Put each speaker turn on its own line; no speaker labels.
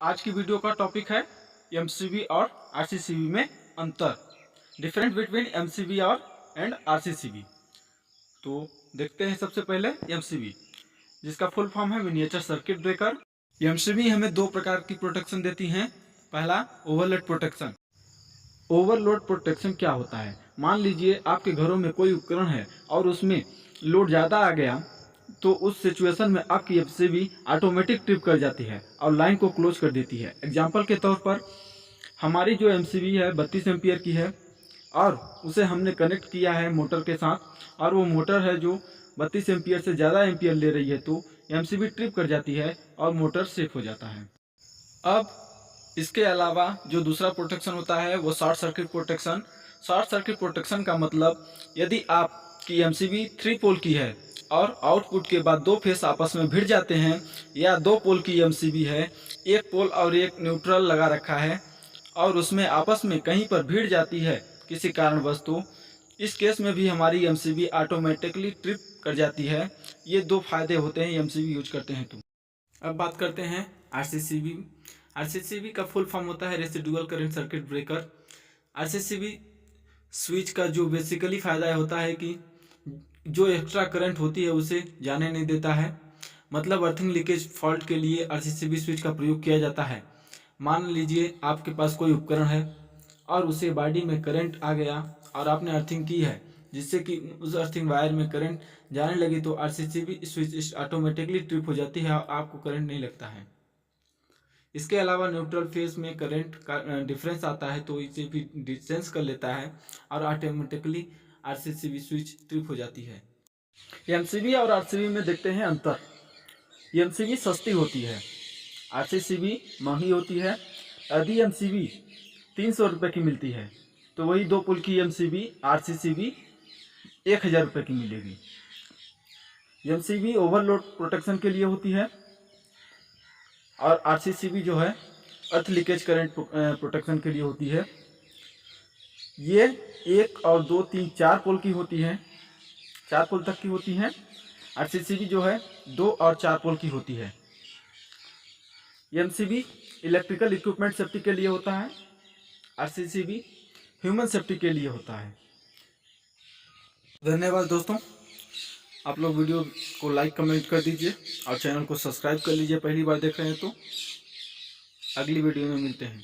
आज की वीडियो का टॉपिक है एमसीबी और आरसीसीबी में अंतर, डिफरेंस बिटवीन एमसीबी और एंड आरसीसीबी। तो देखते हैं सबसे पहले एमसीबी, जिसका फुल फॉर्म है मिनिएचर सर्किट ब्रेकर। एमसीबी हमें दो प्रकार की प्रोटेक्शन देती हैं। पहला, ओवरलोड प्रोटेक्शन। ओवरलोड प्रोटेक्शन क्या होता है? मान लीजिए आपके घरों में कोई उपकरण है और उसमें लोड ज़्यादा आ गया, तो उस सिचुएशन में आपकी एमसीबी ऑटोमेटिक ट्रिप कर जाती है और लाइन को क्लोज कर देती है। एग्जांपल के तौर पर हमारी जो एमसीबी है 32 एम्पियर की है और उसे हमने कनेक्ट किया है मोटर के साथ, और वो मोटर है जो 32 एम्पियर से ज़्यादा एम्पियर ले रही है, तो एमसीबी ट्रिप कर जाती है और मोटर सेफ हो जाता है। अब इसके अलावा जो दूसरा प्रोटेक्शन होता है वो short circuit protection. Short circuit protection का मतलब, यदि आपकी एमसीबी 3 पोल की है और आउटपुट के बाद दो फेस आपस में भिड़ जाते हैं, या 2 पोल की एमसीबी है, एक पोल और एक न्यूट्रल लगा रखा है और उसमें आपस में कहीं पर भिड़ जाती है किसी कारणवश, तो इस केस में भी हमारी एमसीबी ऑटोमेटिकली ट्रिप कर जाती है। ये दो फायदे होते हैं एमसीबी यूज करते हैं। तो अब बात करते हैं आरसीसीबी। आरसीसीबी का फुल फॉर्म होता है residual current circuit breaker. RCCB switch का जो बेसिकली फ़ायदा होता है कि जो एक्स्ट्रा करंट होती है उसे जाने नहीं देता है। मतलब अर्थिंग लीकेज फॉल्ट के लिए आरसीसीबी स्विच का प्रयोग किया जाता है। मान लीजिए आपके पास कोई उपकरण है और उसे बॉडी में करंट आ गया और आपने अर्थिंग की है, जिससे कि उस अर्थिंग वायर में करंट जाने लगी, तो आरसीसीबी स्विच ऑटोमेटिकली ट्रिप हो जाती है और आपको करंट नहीं लगता है। इसके अलावा न्यूट्रल फेज में करंट का डिफरेंस आता है, तो इसे भी डिस्टेंस कर लेता है और ऑटोमेटिकली आरसीसीबी स्विच ट्रिप हो जाती है। एमसीबी और आरसीबी में देखते हैं अंतर। एमसीबी सस्ती होती है, आरसीसीबी महंगी होती है। यदि एमसीबी 300 रुपये की मिलती है तो वही 2 पुल की एमसीबी आरसीसीबी 1000 रुपये की मिलेगी। एमसीबी ओवरलोड प्रोटेक्शन के लिए होती है और आरसीसीबी जो है अर्थ लीकेज करंट प्रोटेक्शन के लिए होती है। ये 1 और 2 3 4 पोल की होती है, 4 पोल तक की होती हैं। आरसीसीबी जो है 2 और 4 पोल की होती है। एमसीबी इलेक्ट्रिकल इक्विपमेंट सेफ्टी के लिए होता है, आरसीसीबी ह्यूमन सेफ्टी के लिए होता है। धन्यवाद दोस्तों, आप लोग वीडियो को लाइक कमेंट कर दीजिए और चैनल को सब्सक्राइब कर लीजिए। पहली बार देख रहे हैं तो अगली वीडियो में मिलते हैं।